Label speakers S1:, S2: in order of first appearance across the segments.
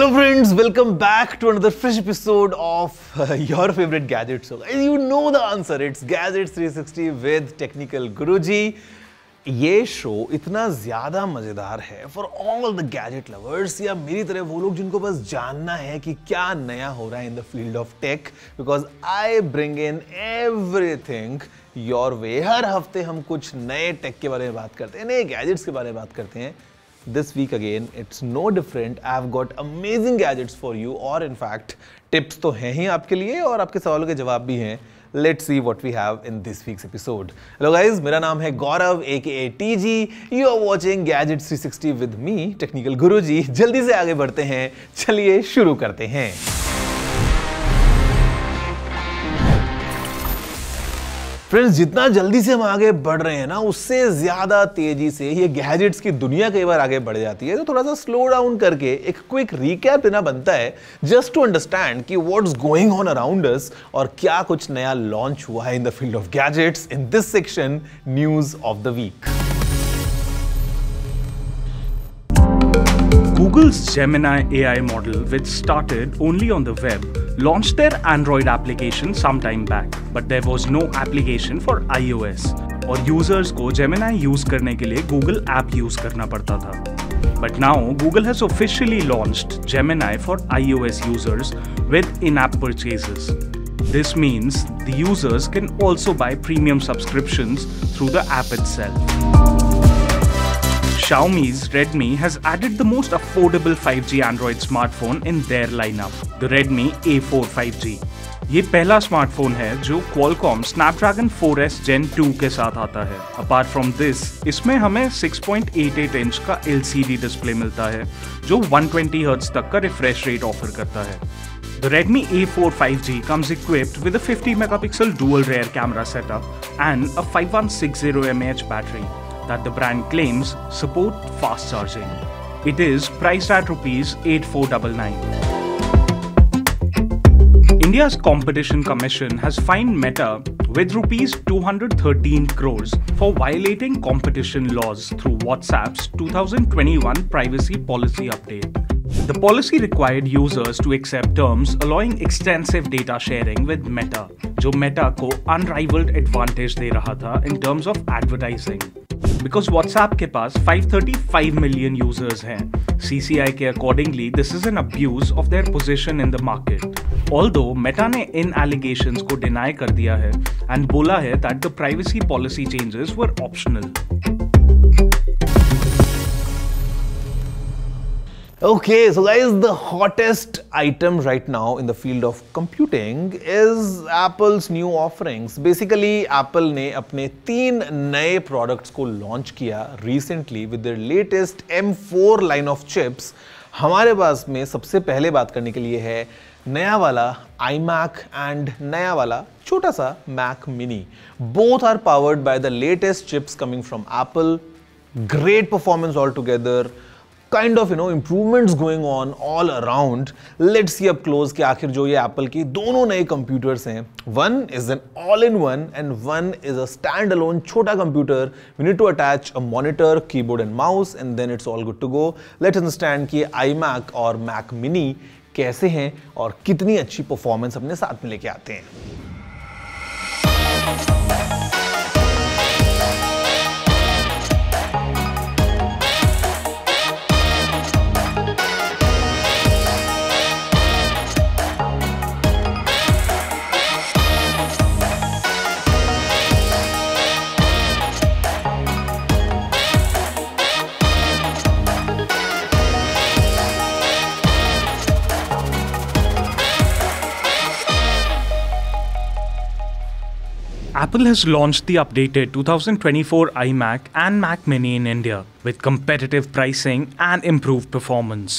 S1: Hello friends, welcome back to another fresh episode of your favorite gadget show. You know the answer, it's Gadgets 360 with Technical Guruji. ये show इतना ज़्यादा मज़ेदार है for all the gadget lovers या मेरी तरह वो लोग जिनको बस जानना है कि क्या नया हो रहा है in the field of tech, because I bring in everything your way. हर हफ्ते हम कुछ नए टेक के बारे में बात करते हैं, नए गैजेट्स के बारे में बात करते हैं। This week again, it's no different. I've got amazing gadgets for you, और in fact tips तो हैं ही आपके लिए और आपके सवालों के जवाब भी हैं। Let's see what we have in this week's episode. Hello guys, मेरा नाम है गौरव aka TG. You are watching Gadgets 360 with me, Technical Guruji. जल्दी से आगे बढ़ते हैं, चलिए शुरू करते हैं। फ्रेंड्स, जितना जल्दी से हम आगे बढ़ रहे हैं ना, उससे ज्यादा तेजी से ये गैजेट्स की दुनिया कई बार आगे बढ़ जाती है। तो थोड़ा सा स्लो डाउन करके एक क्विक रिकैप देना बनता है, जस्ट टू अंडरस्टैंड कि what's going on around us और क्या कुछ नया लॉन्च हुआ है in the field of gadgets in this section, news of the week.
S2: Google's Gemini AI model, which started only on the web, launched their Android application some time back, but there was no application for iOS, और users को Gemini use करने के लिए Google app use करना पड़ता था। But now Google has officially launched Gemini for iOS users with in-app purchases. This means the users can also buy premium subscriptions through the app itself. Xiaomi's Redmi has added the most affordable 5G Android smartphone in their lineup, the Redmi A4 5G. ये पहला smartphone है जो Qualcomm Snapdragon 4S Gen 2 के साथ आता है। Apart from this, इसमें हमें 6.88 इंच का LCD डिस्प्ले मिलता है जो 120 Hz तक का रिफ्रेश रेट ऑफर करता है। The Redmi A4 5G comes equipped with a 50 megapixel dual rear camera setup and a 5160 mAh battery that the brand claims support fast charging. It is priced at ₹8499. India's Competition Commission has fined Meta with ₹213 crores for violating competition laws through WhatsApp's 2021 privacy policy update. The policy required users to accept terms allowing extensive data sharing with Meta, जो Meta को unrivaled advantage दे रहा था in terms of advertising. Because WhatsApp के पास 535 million users हैं, CCI के accordingly this is an abuse of their position in the market. Although Meta ने इन allegations को deny कर दिया है and बोला है that the privacy policy changes were optional.
S1: Okay, so guys, the hottest item right now in the field of computing is Apple's new offerings. Basically, Apple ने अपने 3 नए products को launch किया recently with their latest M4 line of chips. हमारे पास में सबसे पहले बात करने के लिए है नया वाला iMac and नया वाला छोटा सा Mac Mini. Both are powered by the latest chips coming from Apple. Great performance altogether. Kind of improvements going on all around. Let's see up close कि आखिर जो ये Apple की दोनों नए computers हैं, one is an all-in-one and one is a standalone छोटा computer. We need to attach a monitor, keyboard and mouse and then it's all good to go. Let's understand कि iMac और Mac Mini कैसे हैं और कितनी अच्छी performance अपने साथ में लेके आते हैं।
S2: Apple has launched the updated 2024 iMac and Mac Mini in India with competitive pricing and improved performance.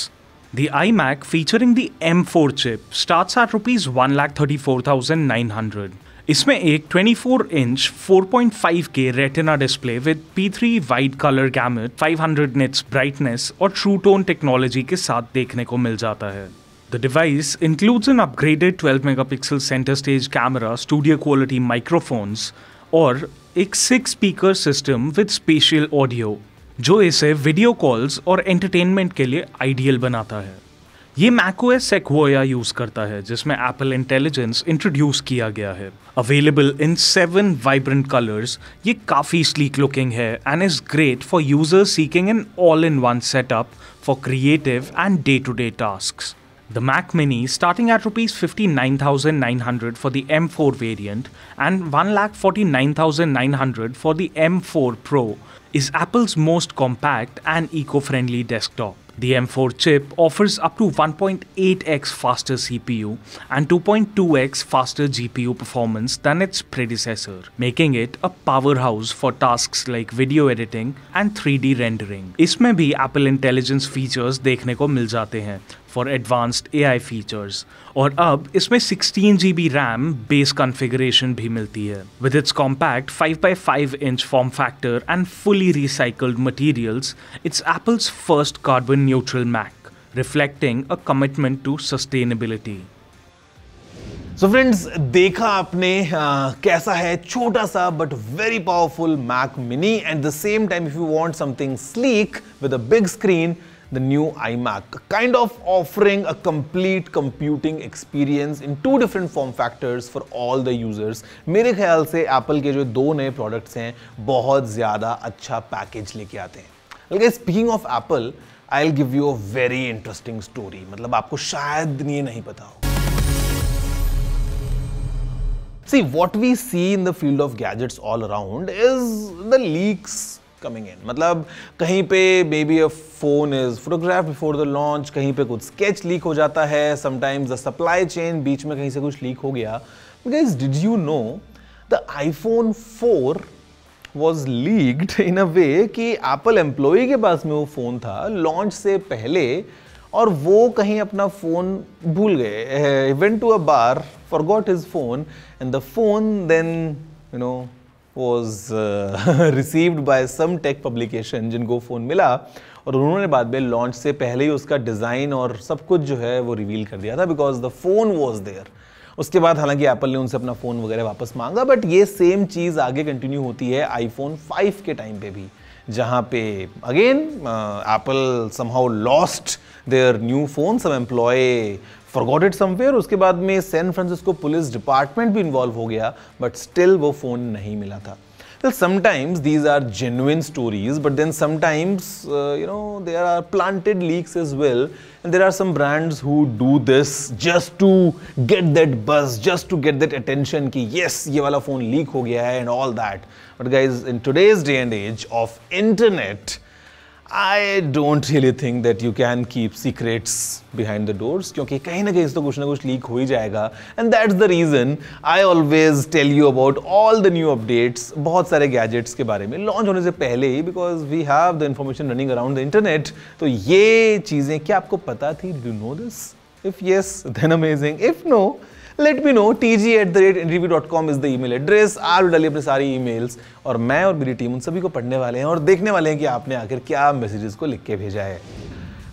S2: The iMac featuring the M4 chip starts at ₹1,34,900. इसमें एक 24-inch 4.5K Retina display with P3 wide color gamut, 500 nits brightness और True Tone technology के साथ देखने को मिल जाता है। The device includes an upgraded 12 megapixel center stage camera, studio quality microphones और एक 6 speaker system with spatial audio, जो इसे वीडियो कॉल्स और एंटरटेनमेंट के लिए आइडियल बनाता है। ये macOS Sequoia यूज करता है जिसमें Apple Intelligence इंट्रोड्यूस किया गया है। अवेलेबल इन 7 वाइब्रेंट कलर्स, ये काफ़ी स्लीक लुकिंग है and is great for users seeking an all in one setup for creative and day to day tasks. The Mac Mini, starting at Rs 59,900 for the M4 variant and 1,49,900 for the M4 Pro, is Apple's most compact and eco-friendly desktop. The M4 chip offers up to 1.8x faster CPU and 2.2x faster GPU performance than its predecessor, making it a powerhouse for tasks like video editing and 3D rendering. इसमें भी Apple Intelligence features देखने को मिल जाते हैं for advanced AI features, और अब इसमें 16 GB RAM base configuration भी मिलती है। With its compact 5x5 inch form factor and fully recycled materials, it's Apple's first carbon neutral Mac, reflecting a commitment to sustainability.
S1: So friends, देखा आपने कैसा है छोटा सा but very powerful Mac Mini, and the same time if you want something sleek with a big screen, the new iMac, kind of offering a complete computing experience in 2 different form factors for all the users. मेरे ख्याल से Apple के जो 2 नए products हैं बहुत ज़्यादा अच्छा पैकेज लेके आते हैं। Like, speaking of Apple, I'll give you a very interesting story. मतलब आपको शायद ये नहीं पता हो। See, what we see in the field of gadgets all around is the leaks coming in. मतलब कहीं पे maybe a phone is photographed before the launch, कहीं पे कुछ sketch leak हो जाता है, sometimes the supply chain बीच में कहीं से कुछ leak हो गया. But guys, did you know the iPhone 4 was leaked in a way कि Apple employee के पास में वो phone था launch से पहले, और वो कहीं अपना phone भूल गए. He went to a bar, forgot his phone, and the phone then, you know, was received by some tech publication जिनको फ़ोन मिला, और उन्होंने बाद में लॉन्च से पहले ही उसका डिज़ाइन और सब कुछ जो है वो रिवील कर दिया था, because the phone was there. उसके बाद हालांकि एप्पल ने उनसे अपना फ़ोन वगैरह वापस मांगा, बट ये सेम चीज़ आगे कंटिन्यू होती है आईफोन 5 के टाइम पे भी, जहाँ पे again Apple somehow lost their new phone, some employee forgot it somewhere. उसके बाद में सैन फ्रांसिस्को पुलिस डिपार्टमेंट भी इन्वॉल्व हो गया, बट स्टिल वो फोन नहीं मिला था. Well, sometimes these are genuine stories, but then sometimes there are planted leaks as well, and there are some brands who do this just to get that buzz, just to get that attention कि yes ये वाला phone leak हो गया है and all that. But guys, in today's day and age of internet, I don't really think that you can keep secrets behind the doors, क्योंकि कहीं ना कहीं तो कुछ ना कुछ लीक हो ही जाएगा. And that's the reason I always tell you about all the new updates, बहुत सारे gadgets के बारे में लॉन्च होने से पहले ही, because we have the information running around the internet. तो ये चीज़ें क्या आपको पता थी? Did you know this? If yes, then amazing. If no, let me know. tg@interview.com is the email address. आप डालिए अपने सारी emails, और मैं और मेरी टीम उन सभी को पढ़ने वाले हैं और देखने वाले हैं कि आपने आखिर क्या मैसेजेस को लिख के भेजा है.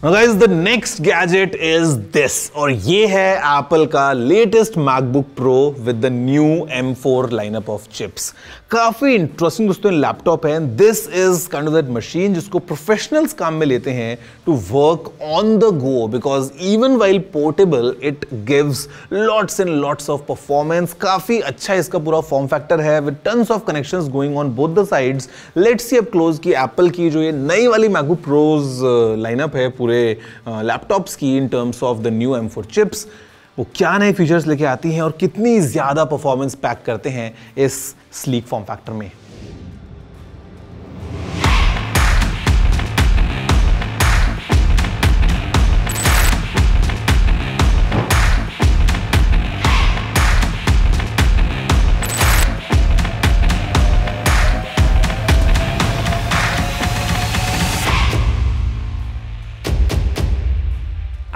S1: Now guys, the next gadget is this, और ये है Apple का latest MacBook Pro with the new M4 lineup of chips. काफी इंटरेस्टिंग दोस्तों लैपटॉप है. This is kind of that machine जिसको प्रोफेशनल्स काम में लेते हैं to work on the go, because even while portable it gives lots and lots of performance. काफी अच्छा इसका पूरा फॉर्म फैक्टर है with tons of connections going on both the sides. Let's see up close कि Apple की जो ये नई वाली MacBook Pros लाइनअप है पूरे लैपटॉप्स की इन terms of the new M4 chips, वो क्या नए फीचर्स लेके आती हैं और कितनी ज्यादा परफॉर्मेंस पैक करते हैं इस स्लीक फॉर्म फैक्टर में.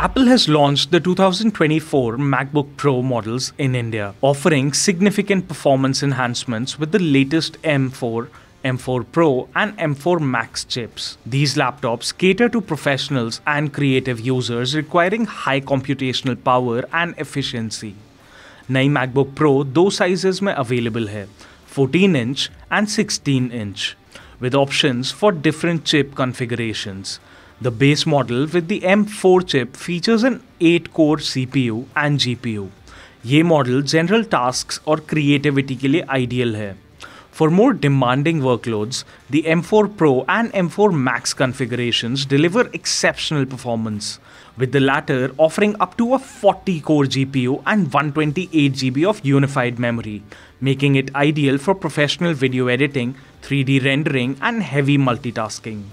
S2: Apple has launched the 2024 MacBook Pro models in India, offering significant performance enhancements with the latest M4, M4 Pro and M4 Max chips. These laptops cater to professionals and creative users requiring high computational power and efficiency. नई MacBook Pro 2 sizes में available है, 14 inch and 16 inch, with options for different chip configurations. The base model with the M4 chip features an 8-core CPU and GPU. ये model general tasks और creativity के लिए ideal है. For more demanding workloads, the M4 Pro and M4 Max configurations deliver exceptional performance, with the latter offering up to a 40-core GPU and 128 GB of unified memory, making it ideal for professional video editing, 3D rendering and heavy multitasking.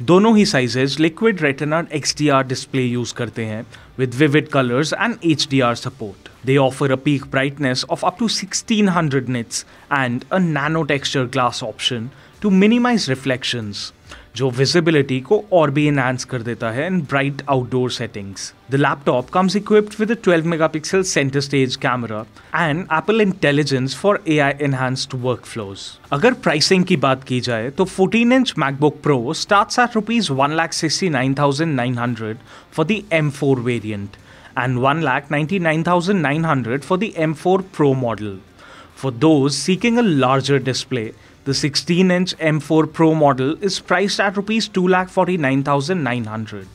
S2: दोनों ही sizes liquid retina XDR display use करते हैं with vivid colors and HDR support. They offer a peak brightness of up to 1600 nits and a nano texture glass option to minimize reflections, जो visibility को और भी enhance कर देता है in bright outdoor settings. The laptop comes equipped with a 12 megapixel center stage camera and Apple Intelligence for AI enhanced workflows. अगर pricing की बात की जाए तो 14-inch MacBook Pro starts at rupees 1,69,900 for the M4 variant and 1,99,900 for the M4 Pro model. For those seeking a larger display, the 16-inch M4 Pro model is priced at rupees 2,49,900.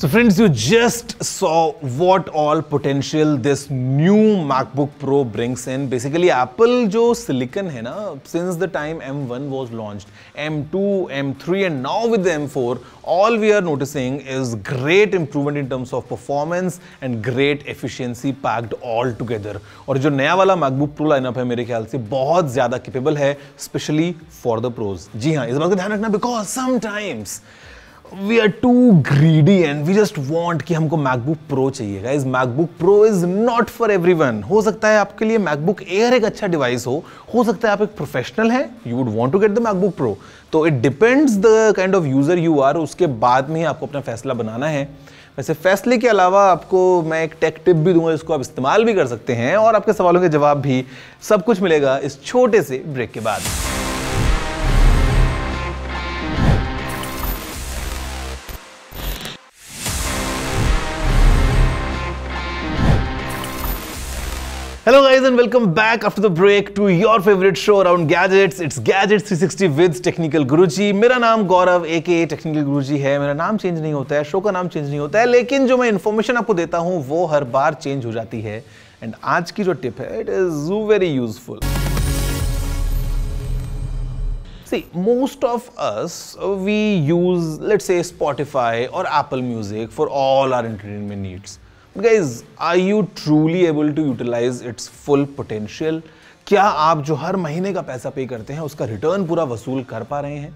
S1: So friends, you just saw what all potential this new MacBook Pro brings in. Basically, Apple जो silicon है ना, since the time M1 was launched, M2, M3 and now with the M4, all we are noticing is great improvement in terms of performance and great efficiency packed all together. और जो नया वाला MacBook Pro lineup है मेरे ख्याल से बहुत ज़्यादा capable है, especially for the pros. जी हाँ, इस बात का ध्यान रखना because sometimes we are too greedy and we just want कि हमको MacBook Pro चाहिए. Guys, MacBook Pro is not for everyone. हो सकता है आपके लिए MacBook Air एक अच्छा डिवाइस हो सकता है आप एक प्रोफेशनल हैं, you would want to get the MacBook Pro. तो it depends the kind of user you are, उसके बाद में ही आपको अपना फैसला बनाना है. वैसे फैसले के अलावा आपको मैं एक टेक टिप भी दूंगा जिसको आप इस्तेमाल भी कर सकते हैं और आपके सवालों के जवाब भी, सब कुछ मिलेगा इस छोटे से ब्रेक के बाद. Hello guys and welcome back after the break to your favorite show around gadgets. It's Gadgets 360 with Technical Guruji. मेरा नाम गौरव aka Technical Guruji है. मेरा नाम चेंज नहीं होता है, शो का नाम चेंज नहीं होता है, लेकिन जो मैं इन्फॉर्मेशन आपको देता हूँ वो हर बार चेंज हो जाती है. एंड आज की जो टिप है it is very useful. See, most of us, we use, let's say, Spotify or Apple Music for all our entertainment needs. But guys, are you truly able to utilize its full potential? क्या आप जो हर महीने का पैसा पे करते हैं उसका रिटर्न पूरा वसूल कर पा रहे हैं?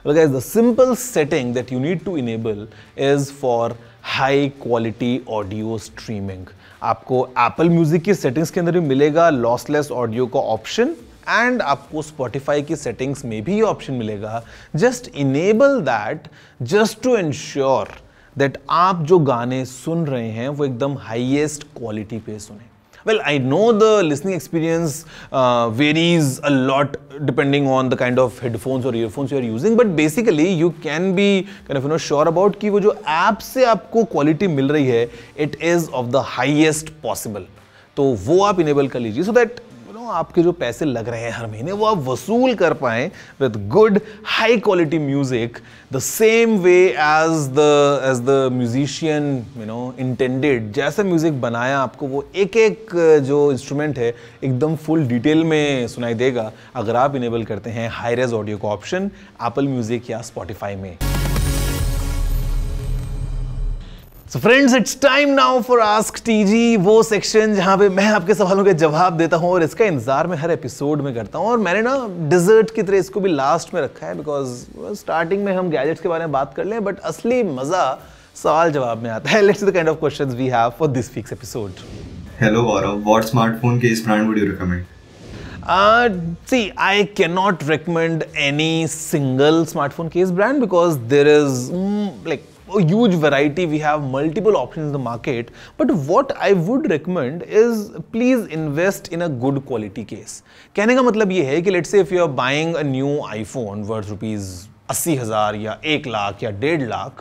S1: Well guys, the simple setting that you need to enable is for high quality audio streaming. आपको Apple Music की सेटिंग्स के अंदर भी मिलेगा लॉसलेस ऑडियो का ऑप्शन एंड आपको Spotify की सेटिंग्स में भी ये ऑप्शन मिलेगा. Just enable that just to ensure that आप जो गाने सुन रहे हैं वो एकदम हाईएस्ट क्वालिटी पे सुने. Well, I know the listening experience varies a lot depending on the kind of headphones or earphones you are using, but basically you can be kind of sure about कि वो जो app से आपको quality मिल रही है it is of the highest possible. तो वो आप इनेबल कर लीजिए so that आपके जो पैसे लग रहे हैं हर महीने वो आप वसूल कर पाएं with good high quality music the same way as the musician intended. जैसा म्यूजिक बनाया आपको वो एक एक जो इंस्ट्रूमेंट है एकदम फुल डिटेल में सुनाई देगा अगर आप इनेबल करते हैं हाई रेज ऑडियो का ऑप्शन एप्पल म्यूजिक या स्पॉटिफाई में. So friends, it's time now for Ask TG, वो सेक्शन जहाँ पे मैं आपके सवालों के जवाब देता हूँ और इसका इंतजार मैं हर एपिसोड में करता हूँ. और मैंने ना डिजर्ट की तरह इसको भी लास्ट में रखा है बिकॉज स्टार्टिंग में हम गैजेट्स के बारे में बात कर लें बट असली मजा सवाल जवाब में आता है. Let's see the kind of questions we have for this week's episode.
S3: Hello Gaurav, what smartphone case brand would you recommend?
S1: See, I cannot recommend any single smartphone case brand because there is like a huge variety. We have multiple options in the market, but what I would recommend is please invest in a good quality case. कहने का मतलब ये है कि let's say if you are buying a new iPhone worth rupees 80,000 या 1 लाख या 1.5 lakh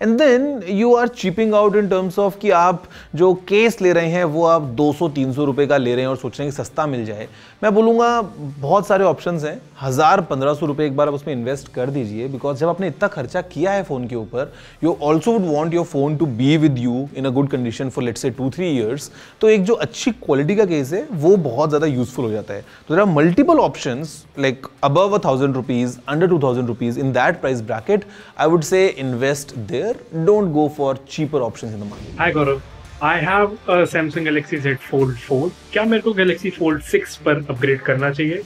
S1: and then you are cheaping out in terms of कि आप जो केस ले रहे हैं वो आप 200-300 रुपए का ले रहे हैं और सोच रहे हैं कि सस्ता मिल जाए। मैं बोलूँगा बहुत सारे ऑप्शंस हैं, 1000-1500 रुपए एक बार आप उसमें इन्वेस्ट कर दीजिए, बिकॉज जब आपने इतना खर्चा किया है फ़ोन के ऊपर, you also would want your phone to be with you in a good condition for let's say 2-3 years. तो एक जो अच्छी क्वालिटी का केस है वो बहुत ज़्यादा यूजफुल हो जाता है। तो there are multiple options like above 1,000 rupees, under 2,000 rupees, in that price bracket, I would say invest there. Don't go for cheaper options in the market.
S4: Hi Gaurav, I have a Samsung Galaxy Z Fold 4. क्या मेरे को Galaxy Fold 6 पर upgrade करना चाहिए?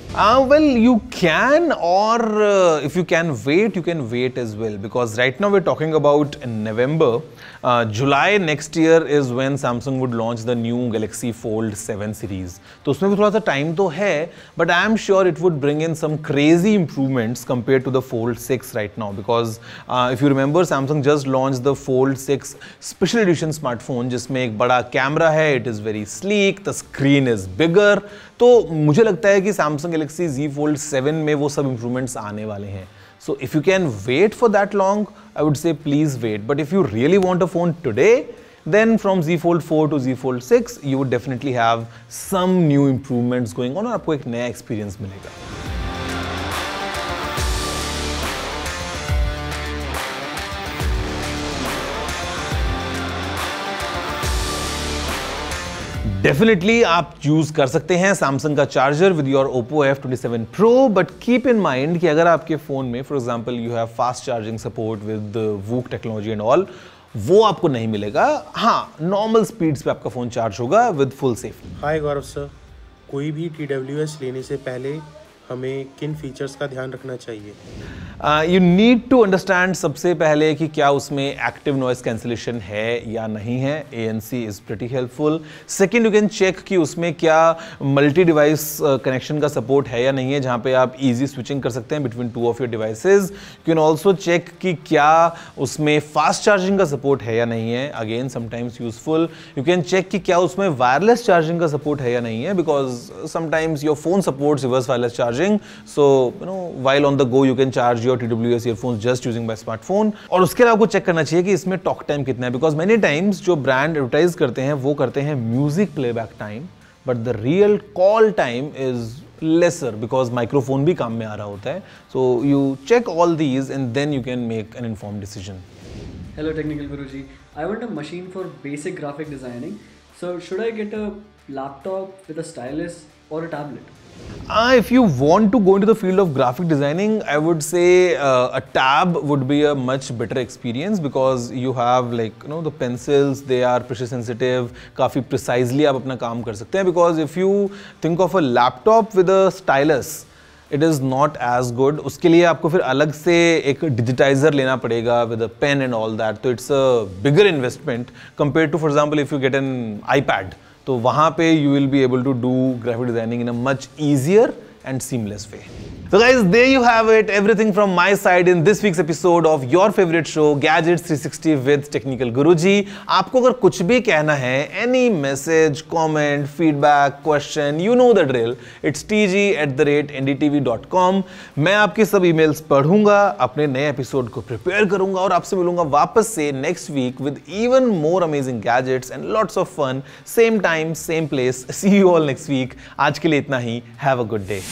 S1: Well, you can, or if you can wait as well, because right now we're talking about November. July next year is when Samsung would launch the new Galaxy Fold 7 series. तो उसमें भी थोड़ा सा time तो है, but I am sure it would bring in some crazy improvements compared to the Fold 6 right now, because if you remember, Samsung just launched the Fold 6 special edition smartphone जिसमें एक बड़ा कैमरा है, it is very sleek, the screen is bigger. तो मुझे लगता है कि Samsung Galaxy Z Fold 7 में वो सब improvements आने वाले हैं. So if you can wait for that long, I would say please wait. But if you really want a phone today, then from Z Fold 4 to Z Fold 6, you would definitely have some new improvements going on और आपको एक नया experience मिलेगा. Definitely आप choose कर सकते हैं Samsung का charger with your Oppo F27 Pro, but keep in mind कि अगर आपके फोन में for example you have fast charging support with VOOC technology and all, वो आपको नहीं मिलेगा। हाँ, नॉर्मल स्पीड्स पे आपका फोन चार्ज होगा with full safety.
S5: Hi Gaurav sir, कोई भी TWS लेने से पहले हमें किन फीचर्स का ध्यान रखना चाहिए?
S1: यू नीड टू अंडरस्टैंड सबसे पहले कि क्या उसमें एक्टिव नॉइस कैंसिलेशन है या नहीं है। ANC is pretty helpful. Second, you can check कि उसमें क्या मल्टी डिवाइस कनेक्शन का सपोर्ट है या नहीं है, जहाँ पे आप इजी स्विचिंग कर सकते हैं between 2 of your devices. You can also check कि क्या उसमें फास्ट चार्जिंग का सपोर्ट है या नहीं है, again sometimes useful. You can check कि क्या उसमें वायरलेस चार्जिंग का सपोर्ट है या नहीं है, because sometimes your phone supports reverse wireless charging, so you know while on the go you can charge your TWS earphones just using by smartphone। और उसके अलावा आपको चेक करना चाहिए कि इसमें टॉक टाइम कितना है, बिकॉज मेनी टाइम्स जो ब्रांड एडवर्टाइज करते हैं वो करते हैं music playback time, but the real call time is lesser because microphone भी काम में आ रहा होता है। so you check all these and then you can make an informed decision.
S6: Hello Technical Guruji, I want a machine for basic graphic designing, so should I get a laptop with a stylus or a tablet?
S1: If you want to go into the field of graphic designing, I would say a tab would be a much better experience, because you have like the pencils, they are pressure sensitive, काफी precisely आप अपना काम कर सकते हैं। because if you think of a laptop with a stylus, it is not as good। उसके लिए आपको फिर अलग से एक डिजिटाइजर लेना पड़ेगा with a pen and all that, तो it's a bigger investment compared to for example if you get an iPad, तो वहाँ पे you will be able to do graphic designing in a much easier and seamless way. So guys, there you have it, everything from my side in this week's episode of your favorite show Gadgets 360 with Technical Guruji। आपको अगर कुछ भी कहना है, any message, comment, feedback, question, you know the drill, it's tg@ndtv.com। मैं आपकी सब emails पढ़ूंगा, अपने नए एपिसोड को प्रिपेयर करूंगा और आपसे मिलूंगा वापस से next week with even more amazing gadgets and lots of fun, same time, same place। See you all next week। आज के लिए इतना ही, have a good day।